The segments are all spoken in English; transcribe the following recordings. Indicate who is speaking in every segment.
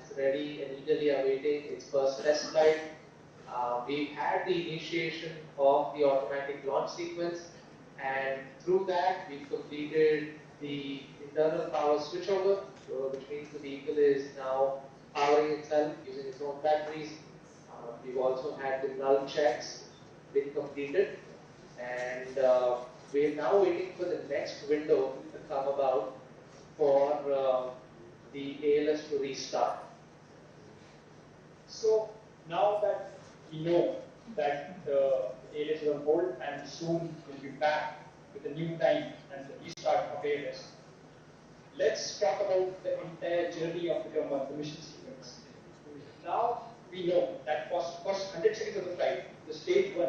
Speaker 1: it's ready and eagerly awaiting its first test flight. We've had the initiation of the automatic launch sequence, and through that we've completed the internal power switchover, which means the vehicle is now powering itself using its own batteries. We've also had the null checks been completed, and we're now waiting for the next window to come about for the ALS to restart.
Speaker 2: So now that we know that the ALS is on hold and soon will be back with a new time and the restart of ALS, let's talk about the entire journey of Vikram-1, the mission sequence. Now we know that for first 100 seconds of the flight, the stage 1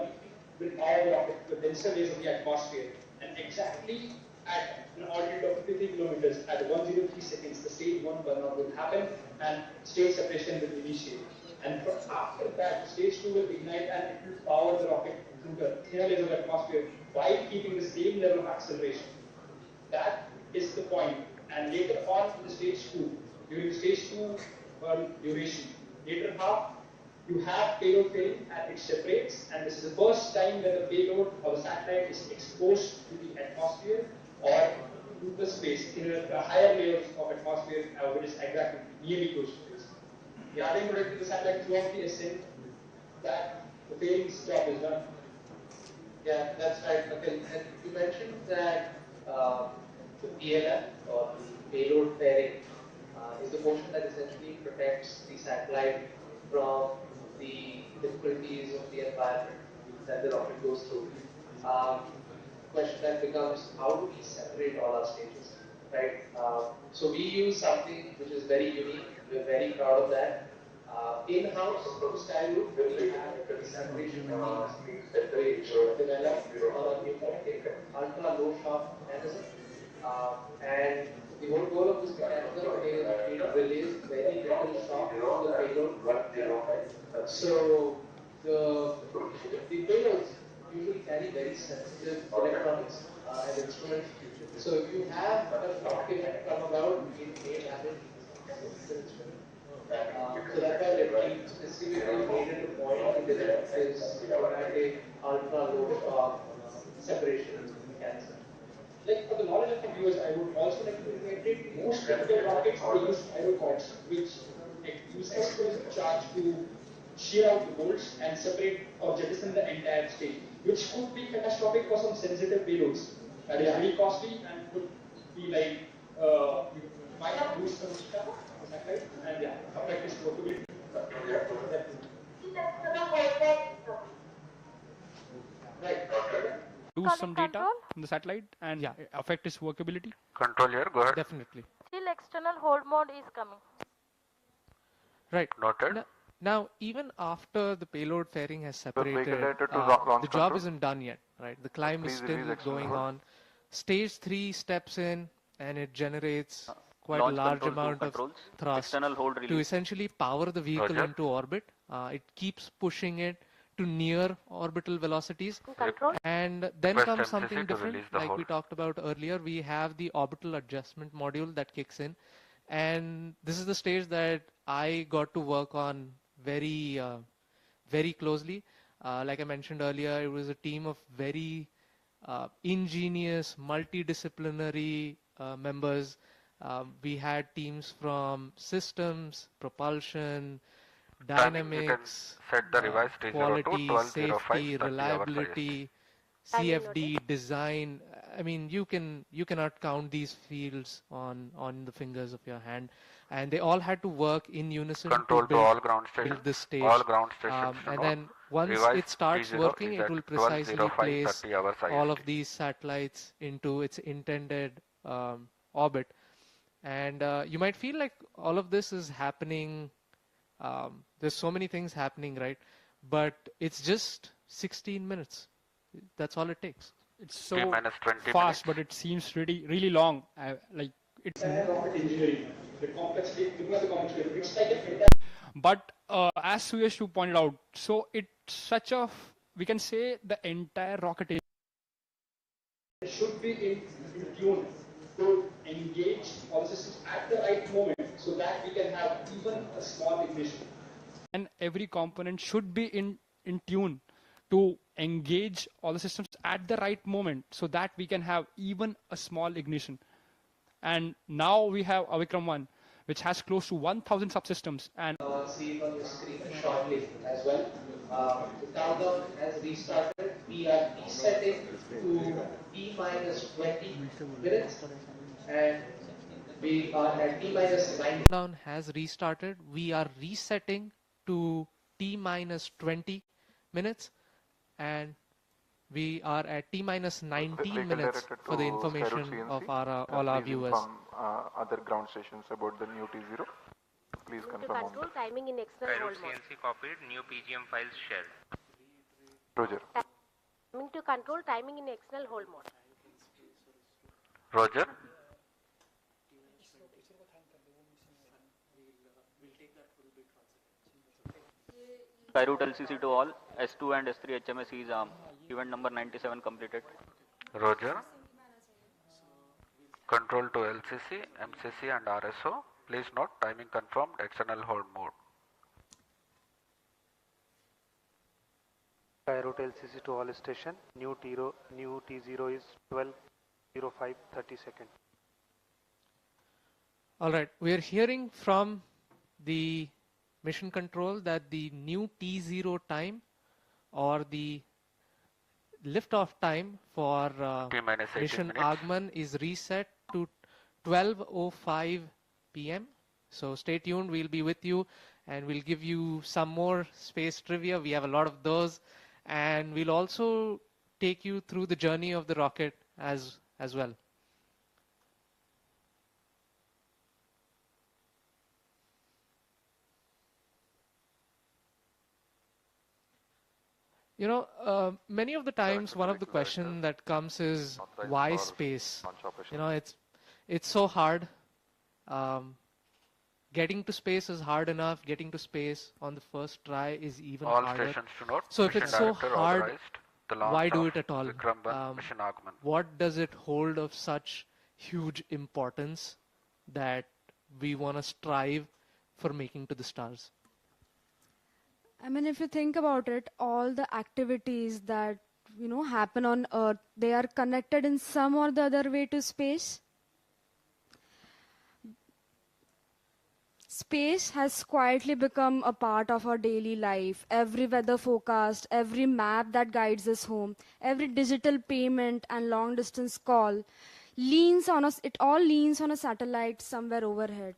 Speaker 2: will power the rocket to the denser layers of the atmosphere, and exactly at an altitude of 53 kilometers at 103 seconds, the stage 1 burnout will happen and stage separation will initiate. And after that, stage 2 will ignite and it will power the rocket through the thinner layers of the atmosphere while keeping the same level of acceleration. That is the point. And later on in the stage 2, during the stage 2 burn duration, later half, you have payload failing and it separates, and this is the first time that the payload or the satellite is exposed to the atmosphere or to the space in a higher layers of atmosphere, which is exactly nearly close to space. The other protecting the satellite throughout the ascent, that the failing's job is done.
Speaker 1: Yeah, that's right, Akhil. And you mentioned that the PLF or the payload pairing is the portion that essentially protects the satellite from the difficulties of the environment that the rocket goes through. Question then becomes, how do we separate all our stages, right? So we use something which is very unique. We're very proud of that. In-house from Skyroot, we have the separation techniques that we developed on a pneumatic ultra-low shock mechanism. And the whole goal of this mechanism is it releases very little shock to the payload. So the payloads usually carry very sensitive electronics and instruments. So if you have a shock event come about, it may damage the instrument. So that's why we specifically made it a point to develop this automatic ultra-low shock separation mechanism.
Speaker 2: Like for the knowledge of the viewers, I would also like to reiterate most typical rockets they use Skyroot, which use explosive charge to shear out the bolts and separate or jettison the entire stage, which could be catastrophic for some sensitive payloads. That is very costly and could be like you might lose some stuff, and affect its workability.
Speaker 3: Lose some data from the satellite and affect its workability.
Speaker 4: Control here, go ahead.
Speaker 5: Definitely.
Speaker 6: Still external hold mode is coming.
Speaker 5: Right.
Speaker 4: Noted.
Speaker 5: Now, even after the payload fairing has separated,
Speaker 4: the
Speaker 5: job isn't done yet, right? The climb is still going on. Stage 3 steps in and it generates quite a large amount of thrust to essentially power the vehicle into orbit. It keeps pushing it to near orbital velocities. And then comes something different, like we talked about earlier. We have the orbital adjustment module that kicks in. And this is the stage that I got to work on very closely. Like I mentioned earlier, it was a team of very ingenious, multidisciplinary members. We had teams from systems, propulsion, dynamics, quality, safety, reliability, CFD, design. I mean, you cannot count these fields on the fingers of your hand, and they all had to work in unison to build this stage. And then once it starts working, it will precisely place all of these satellites into its intended orbit. And you might feel like all of this is happening. There's so many things happening, right? But it's just 16 minutes. That's all it takes.
Speaker 3: It's so fast, but it seems really long. Like it's. But as Suyash pointed out, so it's such a, we can say the entire rocket
Speaker 2: should be in tune to engage all the systems at the right moment so that we can have even a small ignition.
Speaker 3: And every component should be in tune to engage all the systems at the right moment so that we can have even a small ignition. And now we have a Vikram-1, which has close to 1,000 subsystems. And
Speaker 1: see it on your screen shortly as well. The countdown has restarted. We are resetting to T minus 20 minutes, and we are at T minus 9.
Speaker 5: Countdown has restarted. We are resetting to T minus 20 minutes, and we are at T minus 19 minutes for the information of all our viewers.
Speaker 4: Other ground stations about the new T0. Please confirm on
Speaker 6: Control timing in external hold mode.
Speaker 7: CNC copied, new PGM files shared.
Speaker 4: Roger.
Speaker 6: Coming to control timing in external hold mode.
Speaker 4: Roger.
Speaker 8: Skyroot LCC to all, S2 and S3 HMS is event number 97 completed.
Speaker 4: Roger. Control to LCC, MCC and RSO. Please note timing confirmed, external hold mode.
Speaker 9: Skyroot LCC to all station. New T0 is 12:05:30 seconds.
Speaker 5: All right, we are hearing from the mission control that the new T0 time or the liftoff time for mission Agman is reset to 12:05 p.m. So stay tuned, we'll be with you and we'll give you some more space trivia. We have a lot of those, and we'll also take you through the journey of the rocket as well. You know, many of the times one of the questions that comes is why space? You know, it's so hard. Getting to space is hard enough. Getting to space on the first try is even harder. So if it's so hard, why do it at all? What does it hold of such huge importance that we want to strive for making to the stars?
Speaker 10: I mean, if you think about it, all the activities that, you know, happen on Earth, they are connected in some or the other way to space. Space has quietly become a part of our daily life. Every weather forecast, every map that guides us home, every digital payment and long distance call leans on us. It all leans on a satellite somewhere overhead.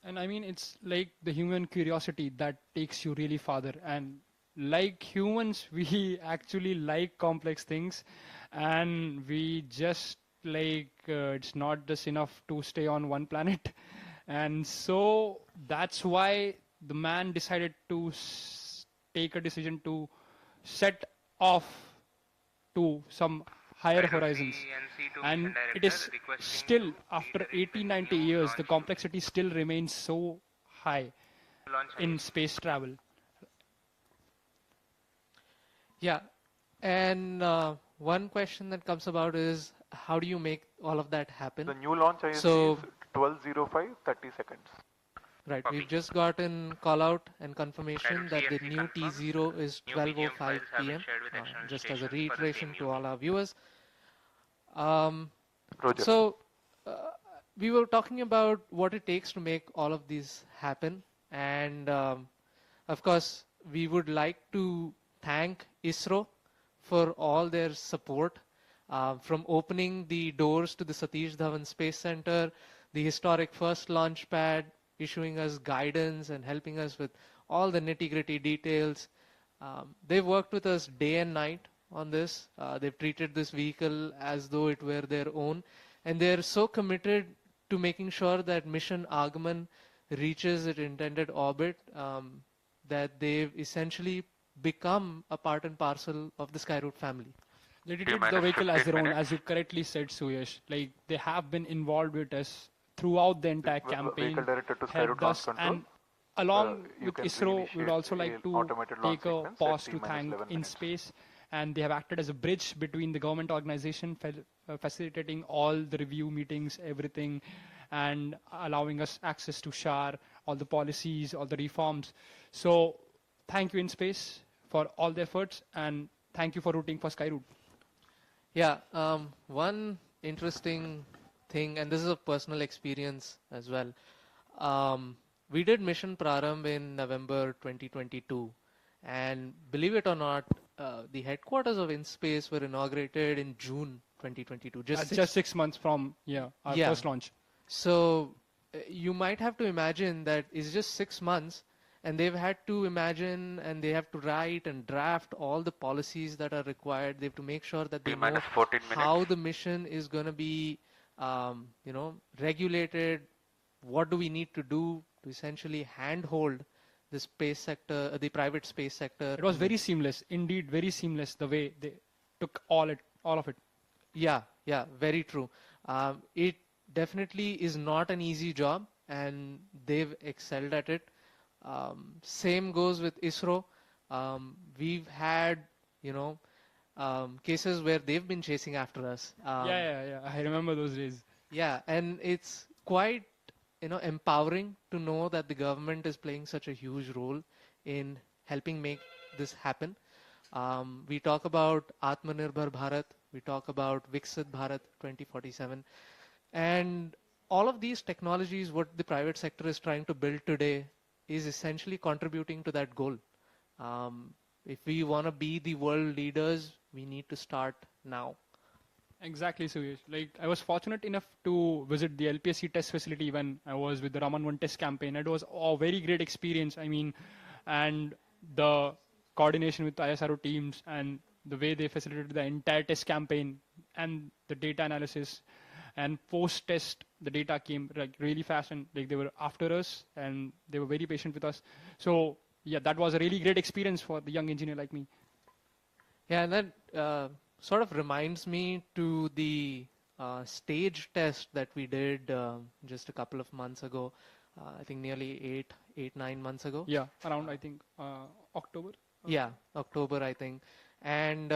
Speaker 3: And I mean, it's like the human curiosity that takes you really farther. And like humans, we actually like complex things, and we just like, it's not just enough to stay on one planet. And so that's why the man decided to take a decision to set off to some higher horizons. And it is still, after 80-90 years, the complexity still remains so high in space travel. Yeah, and one question that comes about is, how do you make all of that happen?
Speaker 9: The new launch ISC is 12:05:30 seconds.
Speaker 5: Right, we've just gotten call out and confirmation that the new T0 is 12:05 p.m. Just as a reiteration to all our viewers. So we were talking about what it takes to make all of these happen, and of course we would like to thank ISRO for all their support, from opening the doors to the Satish Dhawan Space Center, the historic first launch pad, issuing us guidance and helping us with all the nitty-gritty details. They've worked with us day and night on this. They've treated this vehicle as though it were their own, and they're so committed to making sure that mission Agman reaches its intended orbit, that they've essentially become a part and parcel of the Skyroot family.
Speaker 3: They treated the vehicle as their own, as you correctly said, Suyash. Like, they have been involved with us throughout the entire campaign, helped us, and along with ISRO, we would also like to take a pause to thank InSpace, and they have acted as a bridge between the government organization, facilitating all the review meetings, everything, and allowing us access to SHAR, all the policies, all the reforms. So thank you InSpace for all the efforts, and thank you for rooting for Skyroot.
Speaker 5: Yeah, one interesting thing, and this is a personal experience as well. We did Mission Prarambh in November 2022, and believe it or not, the headquarters of InSpace were inaugurated in June 2022.
Speaker 3: Just 6 months from our first launch.
Speaker 5: So you might have to imagine that it's just 6 months, and they've had to imagine and they have to write and draft all the policies that are required. They have to make sure that they know how the mission is going to be, regulated. What do we need to do to essentially handhold the space sector, the private space sector?
Speaker 3: It was very seamless, indeed, very seamless. The way they took all of it.
Speaker 5: Yeah, very true. It definitely is not an easy job, and they've excelled at it. Same goes with ISRO. We've had, cases where they've been chasing after us.
Speaker 3: Yeah. I remember those days.
Speaker 5: Yeah, and it's quite, empowering to know that the government is playing such a huge role in helping make this happen. We talk about Atmanirbhar Bharat. We talk about Viksit Bharat 2047. And all of these technologies, what the private sector is trying to build today, is essentially contributing to that goal. If we want to be the world leaders, we need to start now.
Speaker 3: Exactly, Suyesh. Like, I was fortunate enough to visit the LPSC test facility when I was with the Raman-1 test campaign. It was a very great experience. I mean, and the coordination with the ISRO teams and the way they facilitated the entire test campaign and the data analysis. And post-test, the data came like really fast, and like they were after us, and they were very patient with us. So yeah, that was a really great experience for the young engineer like me.
Speaker 5: Yeah, and that sort of reminds me to the stage test that we did just a couple of months ago. I think nearly 9 months ago.
Speaker 3: Yeah, around I think October.
Speaker 5: Yeah, October I think, and.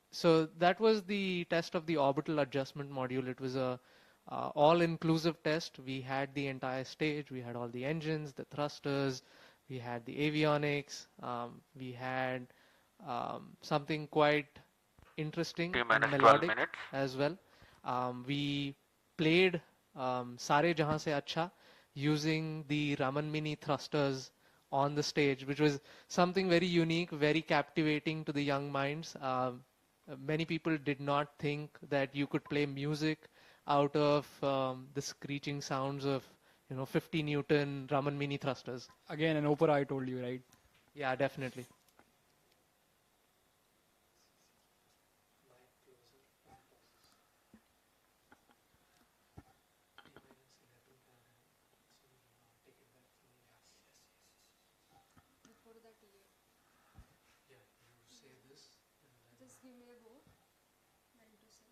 Speaker 5: So that was the test of the orbital adjustment module. It was a all-inclusive test. We had the entire stage. We had all the engines, the thrusters. We had the avionics. We had something quite interesting and melodic as well. We played Sare Jahan Se Acha using the Raman Mini thrusters on the stage, which was something very unique, very captivating to the young minds. Many people did not think that you could play music out of the screeching sounds of 50 Newton Raman Mini thrusters.
Speaker 3: Again, an opera, I told you, right?
Speaker 5: Yeah, definitely.
Speaker 10: Just give me a go. When to say?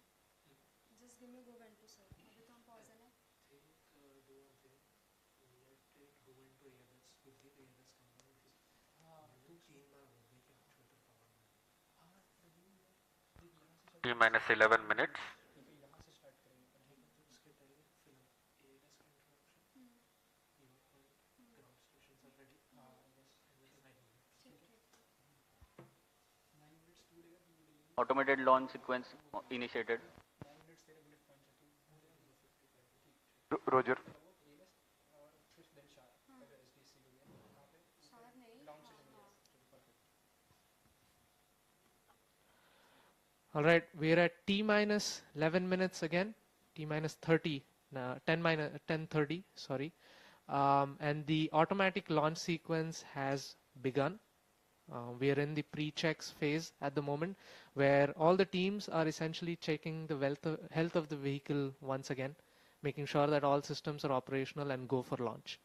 Speaker 10: Just give me a go when to say. अभी तो हम pause है ना?
Speaker 5: Do one thing. Let it go into ALS. With the ALS command, which is 2 बार बोलने के छोटे power में.
Speaker 4: T minus 11 minutes.
Speaker 8: Automated launch sequence initiated.
Speaker 9: Roger.
Speaker 5: All right, we're at T minus 11 minutes again, T minus 30, 10:30, sorry. And the automatic launch sequence has begun. We are in the pre-checks phase at the moment, where all the teams are essentially checking the health of the vehicle once again, making sure that all systems are operational and go for launch.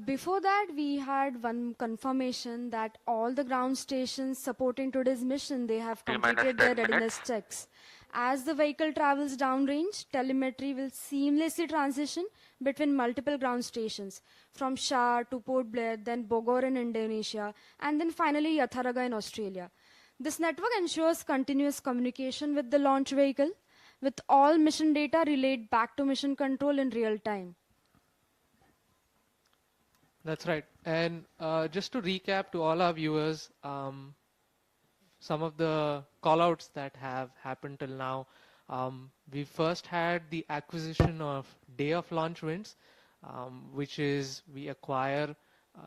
Speaker 10: Before that, we had one confirmation that all the ground stations supporting today's mission, they have completed their readiness checks. As the vehicle travels downrange, telemetry will seamlessly transition between multiple ground stations, from Shah to Port Blair, then Bogor in Indonesia, and then finally Yatharaga in Australia. This network ensures continuous communication with the launch vehicle, with all mission data relayed back to mission control in real time.
Speaker 5: That's right. And just to recap to all our viewers, some of the callouts that have happened till now. We first had the acquisition of day of launch winds, which is we acquire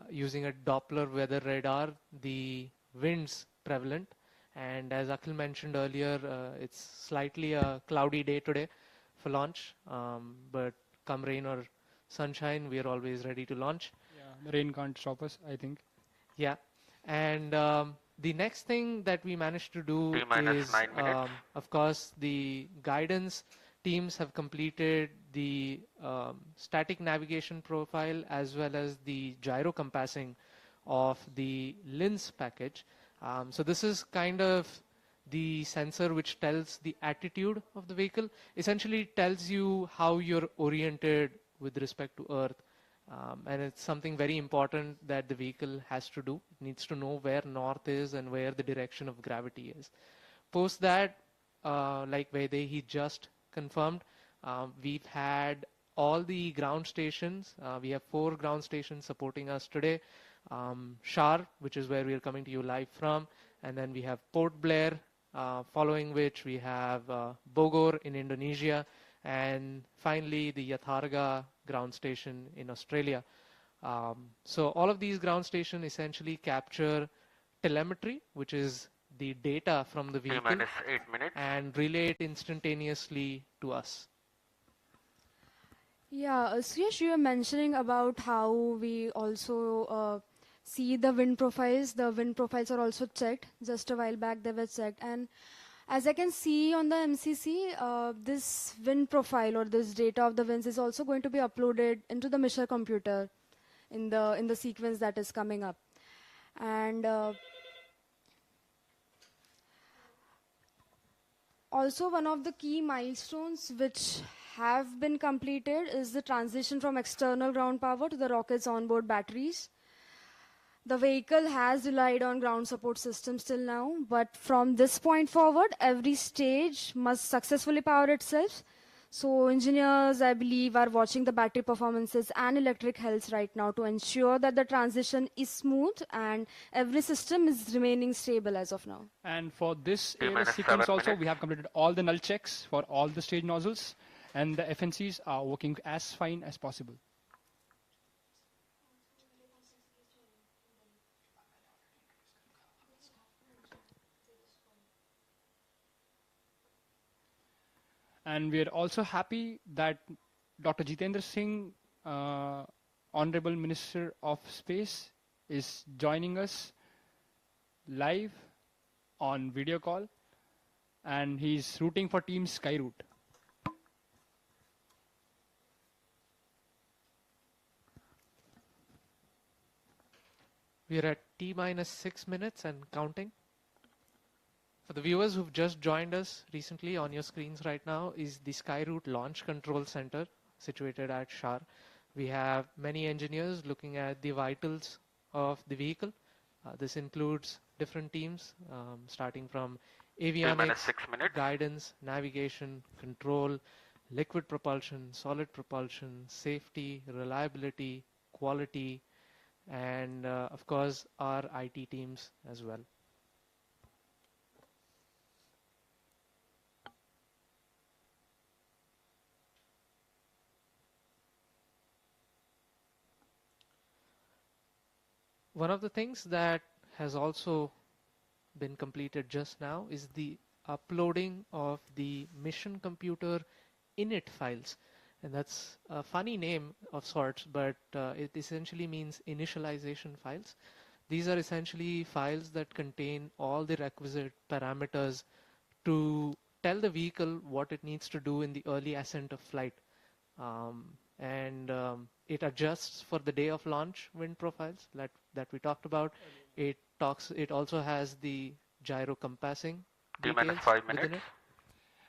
Speaker 5: using a Doppler weather radar the winds prevalent. And as Akhil mentioned earlier, it's slightly a cloudy day today for launch, but come rain or sunshine, we are always ready to launch.
Speaker 3: Yeah, the rain can't stop us, I think.
Speaker 5: Yeah, and the next thing that we managed to do is, of course, the guidance teams have completed the static navigation profile as well as the gyro compassing of the lens package. So this is kind of the sensor which tells the attitude of the vehicle, essentially tells you how you're oriented with respect to Earth. And it's something very important that the vehicle has to do. It needs to know where north is and where the direction of gravity is. Post that, like he just confirmed, we've had all the ground stations. We have 4 ground stations supporting us today. Shar, which is where we are coming to you live from. And then we have Port Blair, following which we have Bogor in Indonesia. And finally, the Yatharga ground station in Australia. So all of these ground stations essentially capture telemetry, which is the data from the vehicle, and relay it instantaneously to us.
Speaker 10: Yeah, Suyash, you were mentioning about how we also see the wind profiles. The wind profiles are also checked. Just a while back they were checked. And as I can see on the MCC, this wind profile or this data of the winds is also going to be uploaded into the mission computer in the sequence that is coming up. And also one of the key milestones which have been completed is the transition from external ground power to the rocket's onboard batteries. The vehicle has relied on ground support systems till now, but from this point forward, every stage must successfully power itself. So engineers, I believe, are watching the battery performances and electric health right now to ensure that the transition is smooth and every system is remaining stable as of now.
Speaker 3: And for this ALS sequence also, we have completed all the null checks for all the stage nozzles, and the FNCs are working as fine as possible. And we are also happy that Dr. Jitendra Singh, Honorable Minister of Space, is joining us live on video call, and he's rooting for Team Skyroot.
Speaker 5: We are at T-minus 6 minutes and counting. For the viewers who've just joined us recently, on your screens right now is the Skyroot Launch Control Center situated at Shar. We have many engineers looking at the vitals of the vehicle. This includes different teams, starting from avionics, guidance, navigation, control, liquid propulsion, solid propulsion, safety, reliability, quality, and of course our IT teams as well. One of the things that has also been completed just now is the uploading of the mission computer init files. And that's a funny name of sorts, but it essentially means initialization files. These are essentially files that contain all the requisite parameters to tell the vehicle what it needs to do in the early ascent of flight. It adjusts for the day of launch wind profiles that we talked about. It also has the gyro compassing details within it.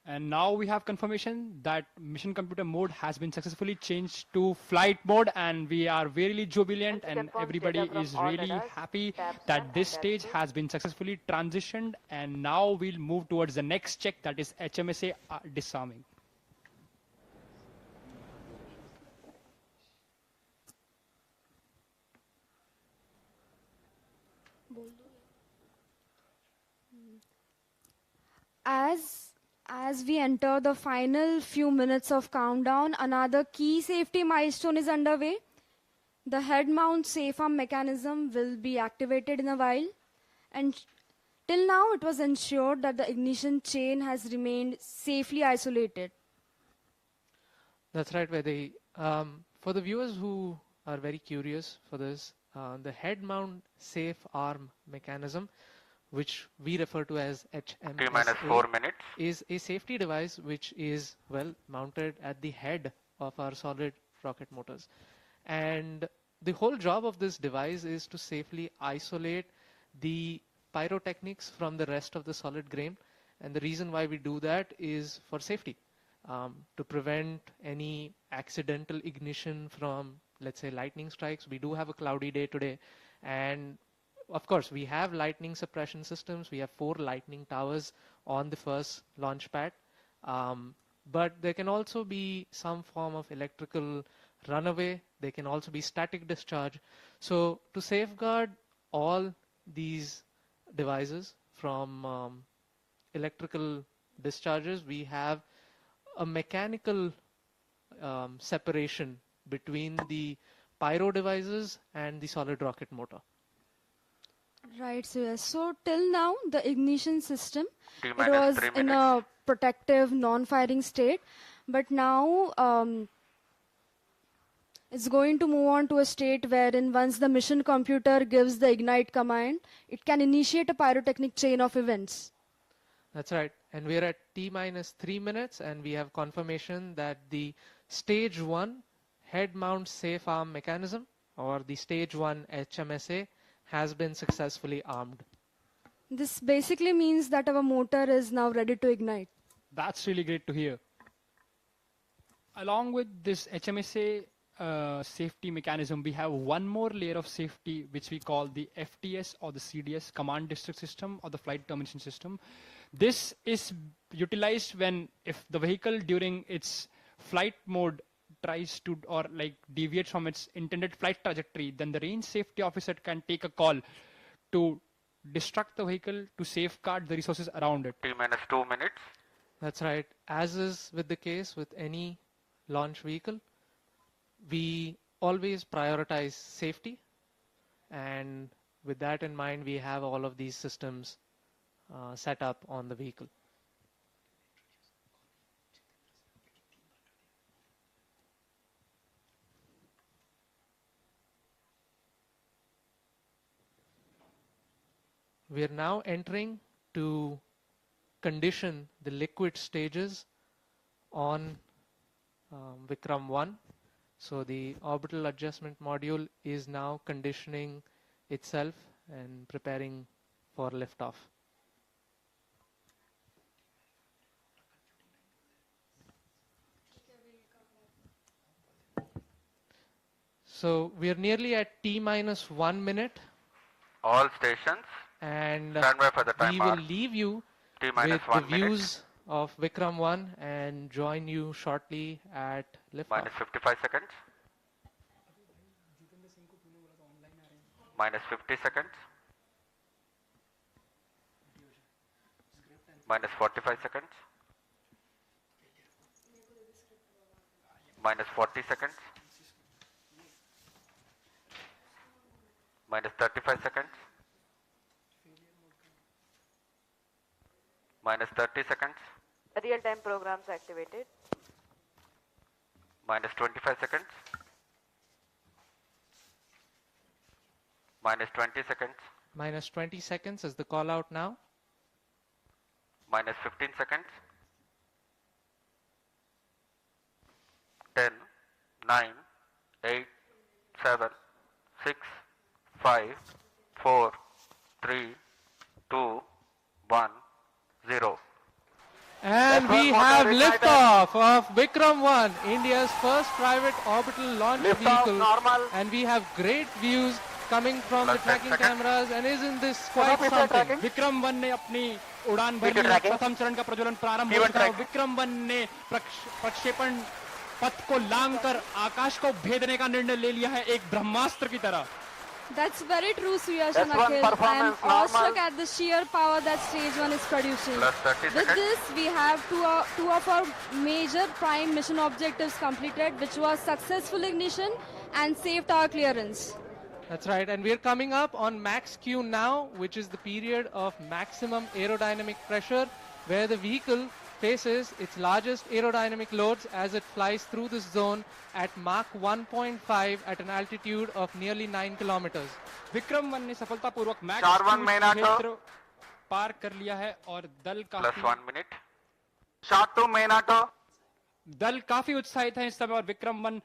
Speaker 3: And now we have confirmation that mission computer mode has been successfully changed to flight mode, and we are really jubilant and everybody is really happy that this stage has been successfully transitioned, and now we'll move towards the next check, that is HMSA disarming.
Speaker 10: As we enter the final few minutes of countdown, another key safety milestone is underway. The head mount safe arm mechanism will be activated in a while, and till now it was ensured that the ignition chain has remained safely isolated.
Speaker 5: That's right, Vedi. For the viewers who are very curious for this, the head mount safe arm mechanism, which we refer to as HMSA, is a safety device which is well mounted at the head of our solid rocket motors. And the whole job of this device is to safely isolate the pyrotechnics from the rest of the solid grain. And the reason why we do that is for safety, to prevent any accidental ignition from, let's say, lightning strikes. We do have a cloudy day today, and of course, we have lightning suppression systems. We have 4 lightning towers on the first launch pad. But there can also be some form of electrical runaway. There can also be static discharge. So to safeguard all these devices from electrical discharges, we have a mechanical separation between the pyro devices and the solid rocket motor.
Speaker 10: Right, so yes. So till now, the ignition system, it was in a protective, non-firing state, but now it's going to move on to a state wherein once the mission computer gives the ignite command, it can initiate a pyrotechnic chain of events.
Speaker 5: That's right. And we're at T-minus 3 minutes, and we have confirmation that the stage 1 head mount safe arm mechanism, or the stage 1 HMSA, has been successfully armed.
Speaker 10: This basically means that our motor is now ready to ignite.
Speaker 3: That's really great to hear. Along with this HMSA safety mechanism, we have one more layer of safety which we call the FTS or the CDS, Command District System or the Flight Termination System. This is utilized when if the vehicle during its flight mode tries to or like deviates from its intended flight trajectory, then the range safety officer can take a call to distract the vehicle to safeguard the resources around it.
Speaker 4: T-minus 2 minutes.
Speaker 5: That's right. As is with the case with any launch vehicle, we always prioritize safety, and with that in mind, we have all of these systems set up on the vehicle. We are now entering to condition the liquid stages on Vikram-1. So the orbital adjustment module is now conditioning itself and preparing for liftoff. So we are nearly at T-minus 1 minute.
Speaker 4: All stations.
Speaker 5: And
Speaker 4: stand by for the
Speaker 5: we will leave you with the views of Vikram-1 and join you shortly at liftoff.
Speaker 4: Minus 55 seconds. Minus 50 seconds. Minus 45 seconds. Minus 40 seconds. Minus 35 seconds. Minus 30 seconds.
Speaker 6: Real-time programs activated.
Speaker 4: Minus 25 seconds. Minus 20 seconds.
Speaker 5: Minus 20 seconds is the call out now.
Speaker 4: Minus 15 seconds. 10, 9, 8, 7, 6, 5, 4, 3, 2, 1, 0.
Speaker 5: And we have liftoff of Vikram-1, India's first private orbital launch vehicle.
Speaker 9: Normal.
Speaker 5: And we have great views coming from the tracking cameras. And isn't this quite something?
Speaker 3: Vikram-1 ने अपनी उड़ान भरी है, प्रथम चरण का प्रज्वलन प्रारंभ हो चुका है। Vikram-1 ने प्रक्षेपण पथ को लांघकर आकाश को भेदने का निर्णय ले लिया है, एक ब्रह्मास्त्र की तरह।
Speaker 10: That's very true, Suyash and Akhil. I am awestruck at the sheer power that stage 1 is producing. With this, we have two of our major prime mission objectives completed, which was successful ignition and safe tower clearance.
Speaker 5: That's right, and we're coming up on max Q now, which is the period of maximum aerodynamic pressure, where the vehicle faces its largest aerodynamic loads as it flies through this zone at Mach 1.5 at an altitude of nearly 9 kilometers.
Speaker 3: Vikram-1 ने सफलतापूर्वक max क्षेत्र पार कर लिया है और दल काफी उत्साहित है इस समय और विक्रम-1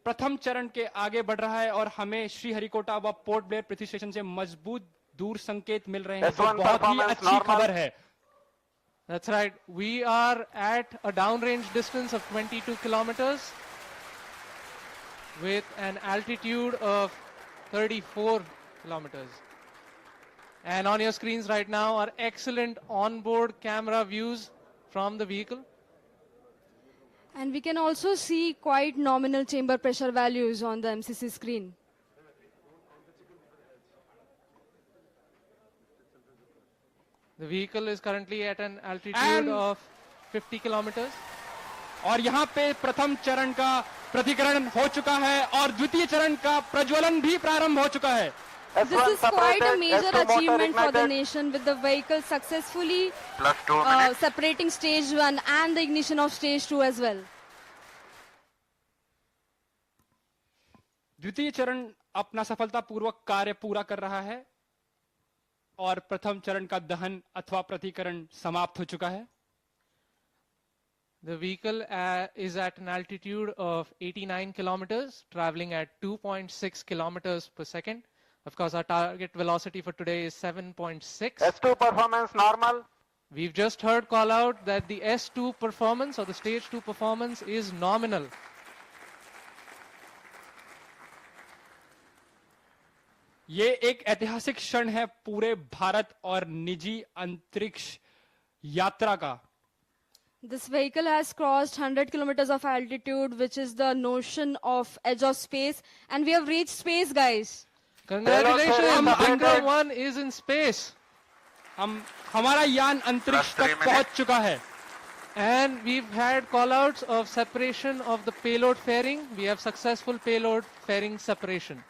Speaker 3: प्रथम चरण के आगे बढ़ रहा है और हमें श्रीहरिकोटा व पोर्ट ब्लेयर पृथ्वी स्टेशन से मजबूत दूर संकेत मिल रहे हैं, जो बहुत ही अच्छी खबर है।
Speaker 5: That's right. We are at a downrange distance of 22 kilometers with an altitude of 34 kilometers. And on your screens right now are excellent onboard camera views from the vehicle.
Speaker 10: And we can also see quite nominal chamber pressure values on the MCC screen.
Speaker 5: The vehicle is currently at an altitude of 50 kilometers.
Speaker 3: और यहाँ पे प्रथम चरण का प्रतिकरण हो चुका है और द्वितीय चरण का प्रज्वलन भी प्रारंभ हो चुका है।
Speaker 10: This is quite a major achievement for the nation, with the vehicle successfully separating stage 1 and the ignition of stage 2 as well.
Speaker 3: द्वितीय चरण अपना सफलतापूर्वक कार्य पूरा कर रहा है और प्रथम चरण का दहन अथवा प्रतिकरण समाप्त हो चुका है।
Speaker 5: The vehicle is at an altitude of 89 kilometers, traveling at 2.6 kilometers per second. Of course, our target velocity for today is 7.6.
Speaker 9: S2 performance normal.
Speaker 5: We've just heard call out that the S2 performance or the stage 2 performance is nominal.
Speaker 3: ये एक ऐतिहासिक क्षण है पूरे भारत और निजी अंतरिक्ष यात्रा का।
Speaker 10: This vehicle has crossed 100 kilometers of altitude, which is the notion of edge of space, and we have reached space, guys.
Speaker 5: Congratulations, Vikram-1 is in space.
Speaker 3: हमारा यान अंतरिक्ष तक पहुंच चुका है।
Speaker 5: And we've had callouts of separation of the payload fairing. We have successful payload fairing separation.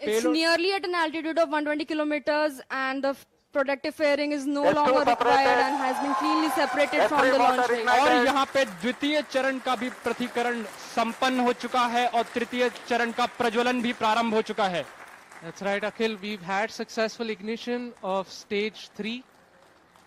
Speaker 10: It's nearly at an altitude of 120 kilometers, and the protective fairing is no longer required and has been cleanly separated from the launch vehicle.
Speaker 3: और यहाँ पे द्वितीय चरण का भी प्रतिकरण संपन्न हो चुका है और तृतीय चरण का प्रज्वलन भी प्रारंभ हो चुका है।
Speaker 5: That's right, Akhil. We've had successful ignition of stage 3.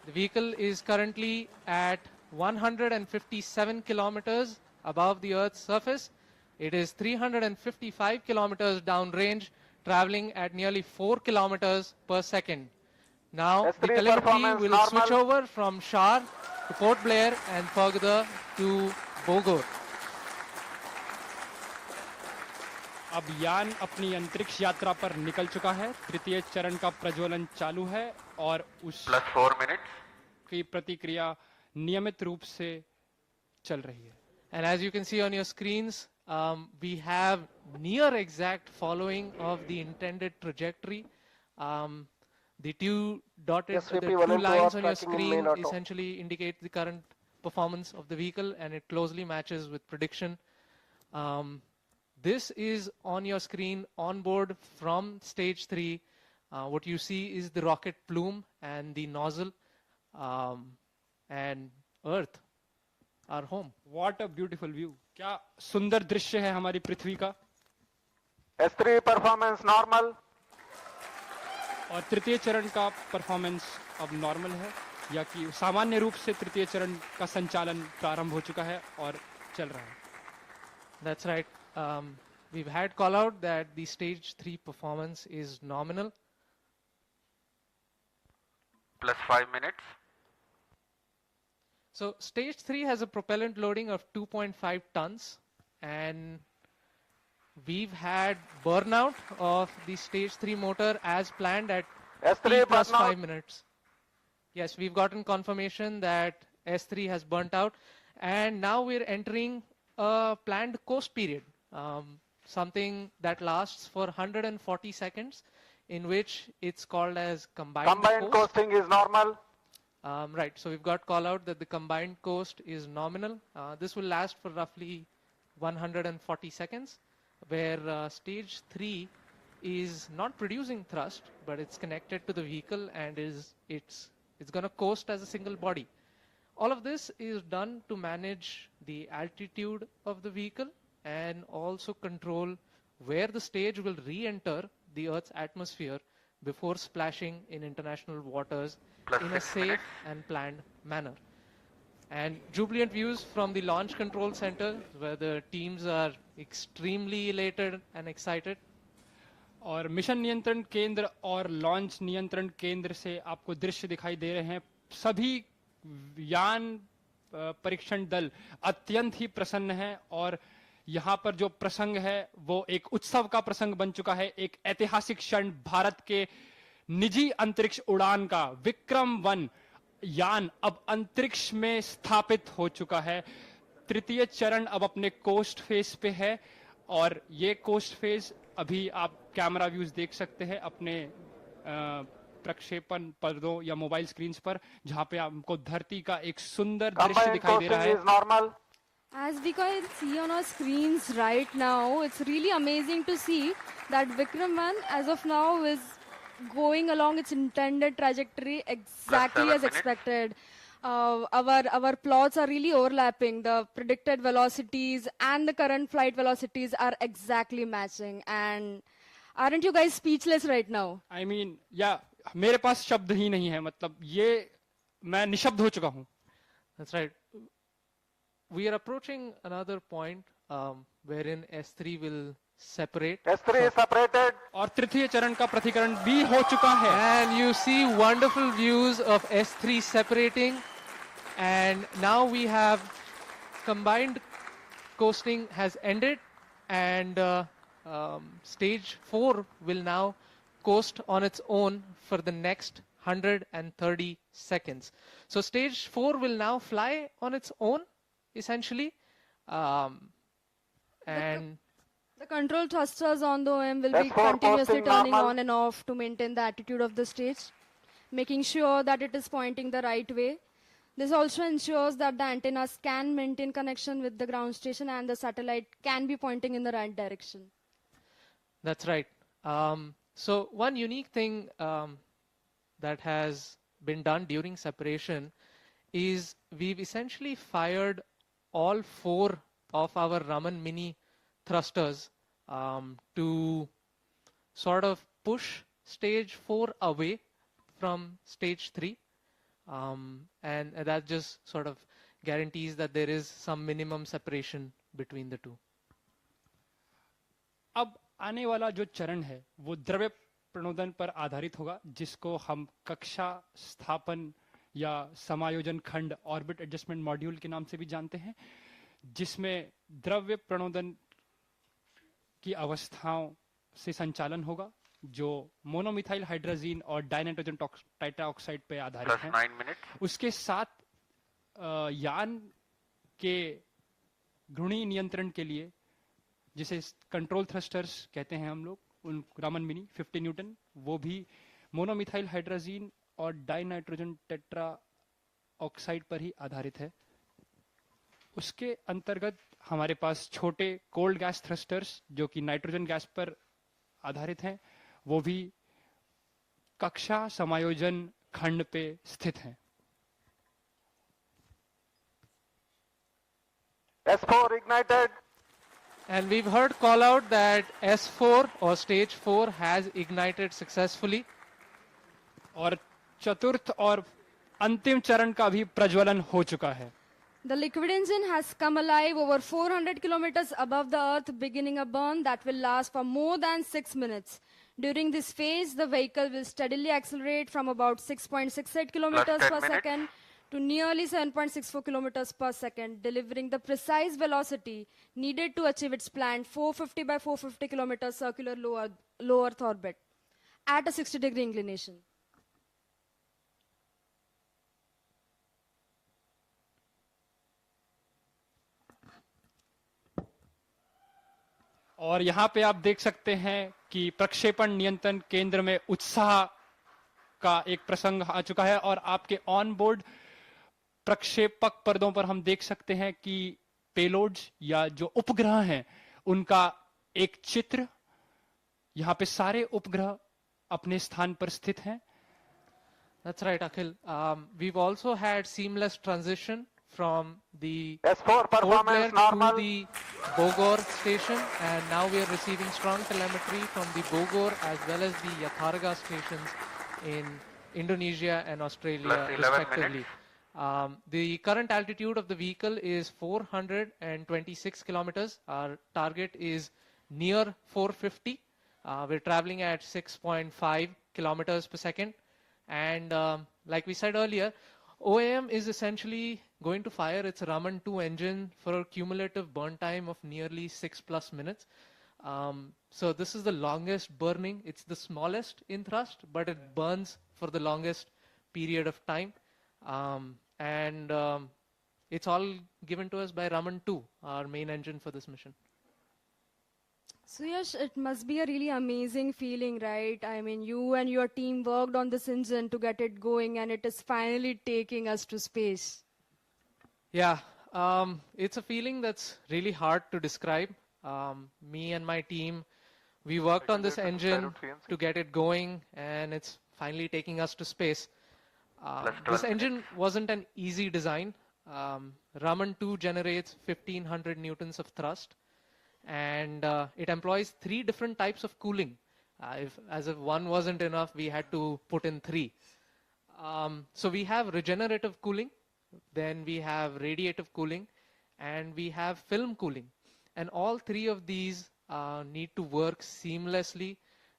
Speaker 5: The vehicle is currently at 157 kilometers above the Earth's surface. It is 355 kilometers downrange, traveling at nearly 4 kilometers per second. Now the telemetry will switch over from Shar to Port Blair and further to Bogor.
Speaker 3: अब यान अपनी अंतरिक्ष यात्रा पर निकल चुका है। तृतीय चरण का प्रज्वलन चालू है और उस
Speaker 4: +4 minutes
Speaker 3: की प्रतिक्रिया नियमित रूप से चल रही है।
Speaker 5: And as you can see on your screens, we have near exact following of the intended trajectory. The two dotted two lines on your screen essentially indicate the current performance of the vehicle, and it closely matches with prediction. This is on your screen on board from stage 3. What you see is the rocket plume and the nozzle, and Earth, our home.
Speaker 3: What a beautiful view! क्या सुंदर दृश्य है हमारी पृथ्वी का।
Speaker 9: S3 performance normal.
Speaker 3: और तृतीय चरण का परफॉर्मेंस अब नॉर्मल है, या कि सामान्य रूप से तृतीय चरण का संचालन प्रारंभ हो चुका है और चल रहा है।
Speaker 5: That's right. We've had call out that the stage 3 performance is nominal.
Speaker 4: +5 minutes.
Speaker 5: So stage 3 has a propellant loading of 2.5 tons, and we've had burnout of the stage 3 motor as planned at T plus 5 minutes. Yes, we've gotten confirmation that S3 has burnt out, and now we're entering a planned coast period, something that lasts for 140 seconds, in which it's called as combined
Speaker 9: coasting is normal.
Speaker 5: Right, so we've got call out that the combined coast is nominal. This will last for roughly 140 seconds, where stage 3 is not producing thrust, but it's connected to the vehicle and it's going to coast as a single body. All of this is done to manage the altitude of the vehicle and also control where the stage will re-enter the Earth's atmosphere before splashing in international waters in a safe and planned manner. And jubilant views from the launch control center, where the teams are extremely elated and excited.
Speaker 3: और mission नियंत्रण केंद्र और launch नियंत्रण केंद्र से आपको दृश्य दिखाई दे रहे हैं. सभी यान परीक्षण दल अत्यंत ही प्रसन्न है और यहाँ पर जो प्रसंग है वो एक उत्सव का प्रसंग बन चुका है. एक ऐतिहासिक क्षण भारत के निजी अंतरिक्ष उड़ान का. विक्रम-1 यान अब अंतरिक्ष में स्थापित हो चुका है. तृतीय चरण अब अपने कोस्ट फेज पे है और ये कोस्ट फेज अभी आप कैमरा व्यूज देख सकते हैं अपने प्रक्षेपण पर्दों या मोबाइल स्क्रीन्स पर, जहां पे आपको धरती का एक सुंदर दृश्य दिखाई दे रहा है.
Speaker 10: As we can see on our screens right now, it's really amazing to see that Vikram-1 as of now is going along its intended trajectory exactly as expected. Our plots are really overlapping. The predicted velocities and the current flight velocities are exactly matching. And aren't you guys speechless right now?
Speaker 3: I mean, yeah, मेरे पास शब्द ही नहीं है. मतलब ये मैं निशब्द हो चुका हूँ.
Speaker 5: That's right. We are approaching another point wherein S3 will separate.
Speaker 9: S3 is separated.
Speaker 3: और तृतीय चरण का प्रतिकरण भी हो चुका है.
Speaker 5: And you see wonderful views of S3 separating. And now we have combined coasting has ended, and stage 4 will now coast on its own for the next 130 seconds. So stage 4 will now fly on its own, essentially, and
Speaker 10: the control thrusters on the OM will be continuously turning on and off to maintain the attitude of the stage, making sure that it is pointing the right way. This also ensures that the antennas can maintain connection with the ground station and the satellite can be pointing in the right direction.
Speaker 5: That's right. So one unique thing that has been done during separation is we've essentially fired all 4 of our Raman Mini thrusters to sort of push stage 4 away from stage 3. And that just sort of guarantees that there is some minimum separation between the two.
Speaker 3: अब आने वाला जो चरण है वो द्रव्य प्रणोदन पर आधारित होगा, जिसको हम कक्षा स्थापन या समायोजन खंड ऑर्बिट एडजस्टमेंट मॉड्यूल के नाम से भी जानते हैं, जिसमें द्रव्य प्रणोदन की अवस्थाओं से संचालन होगा जो मोनोमिथाइल हाइड्रोजीन और डाइनाइट्रोजन टाइटाऑक्साइड पे आधारित है. उसके साथ यान के घूर्णी नियंत्रण के लिए, जिसे कंट्रोल थ्रस्टर्स कहते हैं हम लोग, उन रामन मिनी 50 न्यूटन, वो भी मोनोमिथाइल हाइड्रोजीन और डाइनाइट्रोजन टेट्रा ऑक्साइड पर ही आधारित है. उसके अंतर्गत हमारे पास छोटे कोल्ड गैस थ्रस्टर्स जो कि नाइट्रोजन गैस पर आधारित हैं, वो भी कक्षा समायोजन खंड पे स्थित हैं.
Speaker 9: S4 ignited.
Speaker 5: And we've heard call out that S4 or stage 4 has ignited successfully.
Speaker 3: और चतुर्थ और अंतिम चरण का भी प्रज्वलन हो चुका है.
Speaker 10: The liquid engine has come alive over 400 kilometers above the Earth, beginning a burn that will last for more than 6 minutes. During this phase, the vehicle will steadily accelerate from about 6.68 kilometers per second to nearly 7.64 kilometers per second, delivering the precise velocity needed to achieve its planned 450 by 450 kilometers circular low Earth orbit at a 60-degree inclination.
Speaker 3: और यहाँ पे आप देख सकते हैं कि प्रक्षेपण नियंत्रण केंद्र में उत्साह का एक प्रसंग आ चुका है और आपके ऑन बोर्ड प्रक्षेपक पर्दों पर हम देख सकते हैं कि पेलोड्स या जो उपग्रह हैं उनका एक चित्र, यहाँ पे सारे उपग्रह अपने स्थान पर स्थित हैं.
Speaker 5: That's right, Akhil. We've also had seamless transition from the
Speaker 11: S4 performance normal
Speaker 5: to the Bogor station, and now we are receiving strong telemetry from the Bogor as well as the Yatharga stations in Indonesia and Australia respectively. The current altitude of the vehicle is 426 kilometers. Our target is near 450. We're traveling at 6.5 kilometers per second. And like we said earlier, OAM is essentially going to fire its Raman-2 engine for a cumulative burn time of nearly 6+ minutes. So this is the longest burning. It's the smallest in thrust, but it burns for the longest period of time. It's all given to us by Raman-2, our main engine for this mission.
Speaker 10: So Yash, it must be a really amazing feeling, right? I mean, you and your team worked on this engine to get it going, and it is finally taking us to space.
Speaker 5: Yeah, it's a feeling that's really hard to describe. Me and my team, we worked on this engine to get it going, and it's finally taking us to space. This engine wasn't an easy design. Raman-2 generates 1500 newtons of thrust, and it employs 3 different types of cooling. As if one wasn't enough, we had to put in 3. So we have regenerative cooling, then we have radiative cooling, and we have film cooling. And all 3 of these need to work seamlessly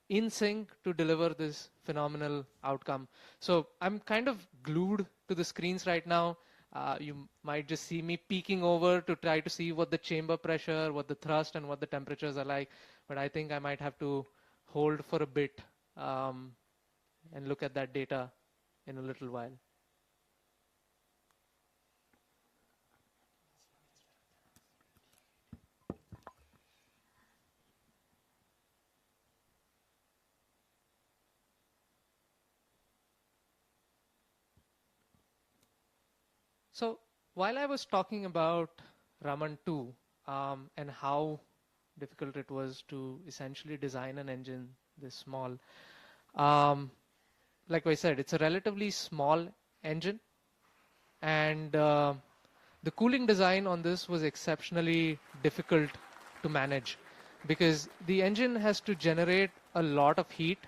Speaker 5: in sync to deliver this phenomenal outcome. So I'm kind of glued to the screens right now. You might just see me peeking over to try to see what the chamber pressure, what the thrust, and what the temperatures are like. But I think I might have to hold for a bit and look at that data in a little while. So while I was talking about Raman-2 and how difficult it was to essentially design an engine this small, like I said, it's a relatively small engine, and the cooling design on this was exceptionally difficult to manage because the engine has to generate a lot of heat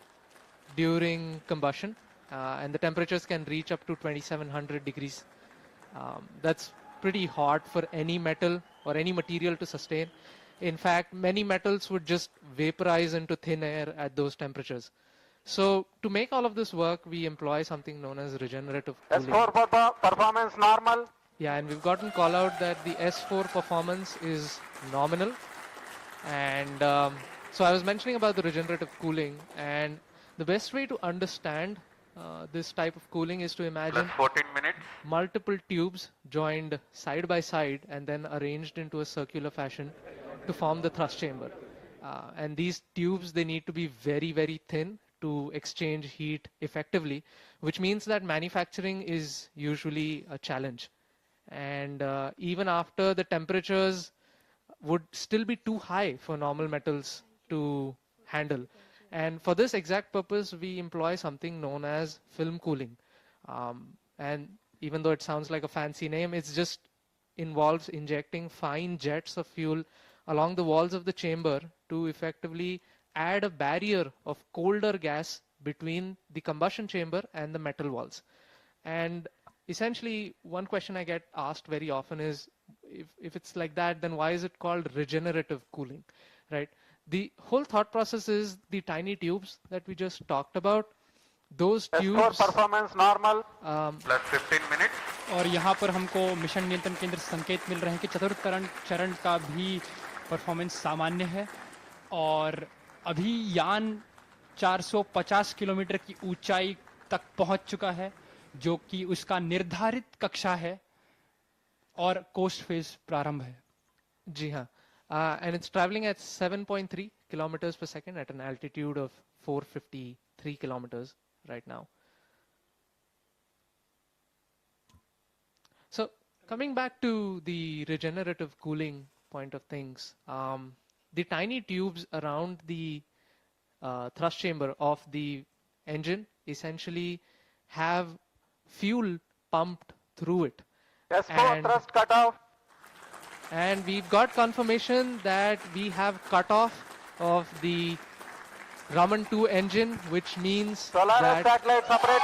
Speaker 5: during combustion, and the temperatures can reach up to 2700 degrees. That's pretty hot for any metal or any material to sustain. In fact, many metals would just vaporize into thin air at those temperatures. So to make all of this work, we employ something known as regenerative cooling.
Speaker 11: S4 performance normal.
Speaker 5: Yeah, and we've gotten call out that the S4 performance is nominal. And so I was mentioning about the regenerative cooling, and the best way to understand this type of cooling is to imagine
Speaker 4: 14 minutes.
Speaker 5: Multiple tubes joined side by side and then arranged into a circular fashion to form the thrust chamber. And these tubes, they need to be very, very thin to exchange heat effectively, which means that manufacturing is usually a challenge. And even after the temperatures would still be too high for normal metals to handle. And for this exact purpose, we employ something known as film cooling. And even though it sounds like a fancy name, it just involves injecting fine jets of fuel along the walls of the chamber to effectively add a barrier of colder gas between the combustion chamber and the metal walls. And essentially, one question I get asked very often is, if it's like that, then why is it called regenerative cooling, right? The whole thought process is the tiny tubes that we just talked about. Those tubes.
Speaker 11: S4 performance normal.
Speaker 4: Plus 15 minutes.
Speaker 3: और यहाँ पर हमको mission नियंत्रण केंद्र संकेत मिल रहे हैं कि चतुर्थ चरण का भी परफॉर्मेंस सामान्य है और अभी यान 450 किलोमीटर की ऊंचाई तक पहुंच चुका है जो कि उसका निर्धारित कक्षा है और कोस्ट फेज प्रारंभ है।
Speaker 5: जी हाँ, and it's traveling at 7.3 kilometers per second at an altitude of 453 kilometers right now. So coming back to the regenerative cooling point of things, the tiny tubes around the thrust chamber of the engine essentially have fuel pumped through it.
Speaker 11: S4 thrust cut off.
Speaker 5: And we've got confirmation that we have cutoff of the Vikram-1 engine, which means
Speaker 11: Solaris
Speaker 5: that
Speaker 11: satellite separate.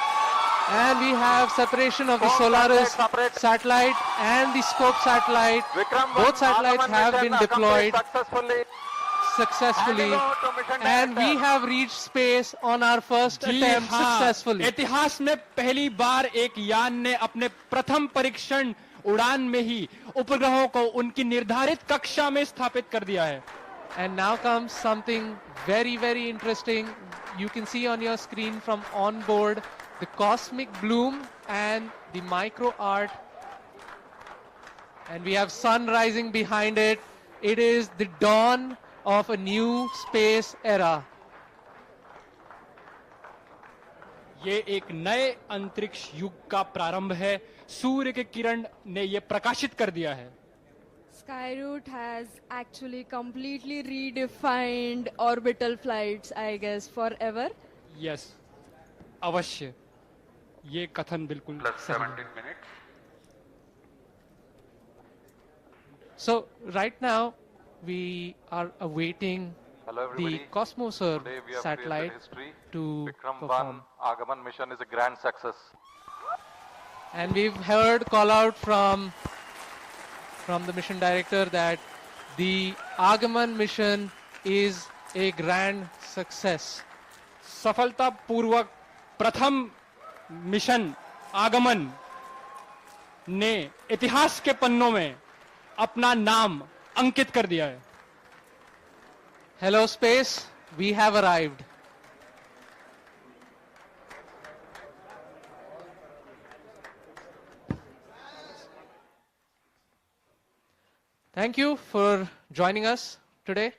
Speaker 5: and we have separation of the Solaris satellite and the scope satellite. Both satellites have been deployed successfully and we have reached space on our first attempt successfully.
Speaker 3: इतिहास में पहली बार एक यान ने अपने प्रथम परीक्षण उड़ान में ही उपग्रहों को उनकी निर्धारित कक्षा में स्थापित कर दिया है।
Speaker 5: And now comes something very, very interesting. You can see on your screen from on board the cosmic bloom and the micro art. And we have sun rising behind it. It is the dawn of a new space era.
Speaker 3: ये एक नए अंतरिक्ष युग का प्रारंभ है। सूर्य के किरण ने ये प्रकाशित कर दिया है।
Speaker 10: Skyroot has actually completely redefined orbital flights, I guess, forever.
Speaker 3: Yes, अवश्य। ये कथन बिल्कुल सही है।
Speaker 4: 17 minutes.
Speaker 5: So right now we are awaiting the Cosmoserve satellite to perform.
Speaker 11: Agaman mission is a grand success.
Speaker 5: And we've heard call out from the mission director that the Agaman mission is a grand success.
Speaker 3: सफलतापूर्वक प्रथम mission आगमन ने इतिहास के पन्नों में अपना नाम अंकित कर दिया है।
Speaker 5: Hello space, we have arrived. Thank you for joining us today.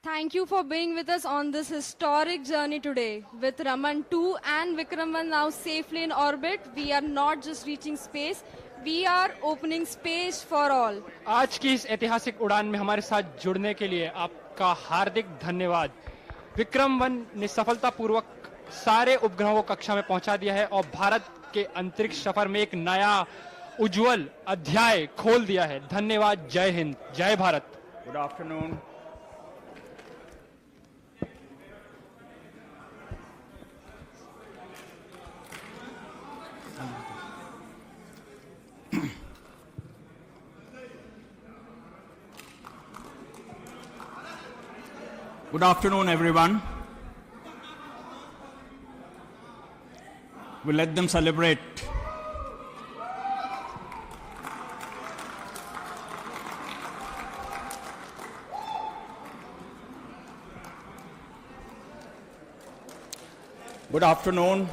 Speaker 10: Thank you for being with us on this historic journey today. With Raman-2 and Vikram-1 now safely in orbit, we are not just reaching space, we are opening space for all.
Speaker 3: आज की इस ऐतिहासिक उड़ान में हमारे साथ जुड़ने के लिए आपका हार्दिक धन्यवाद। विक्रम-1 ने सफलतापूर्वक सारे उपग्रहों को कक्षा में पहुंचा दिया है और भारत के अंतरिक्ष सफर में एक नया उज्जवल अध्याय खोल दिया है। धन्यवाद। जय हिंद, जय Bharat.
Speaker 2: Good afternoon.
Speaker 12: Good afternoon, everyone. We'll let them celebrate. Good afternoon.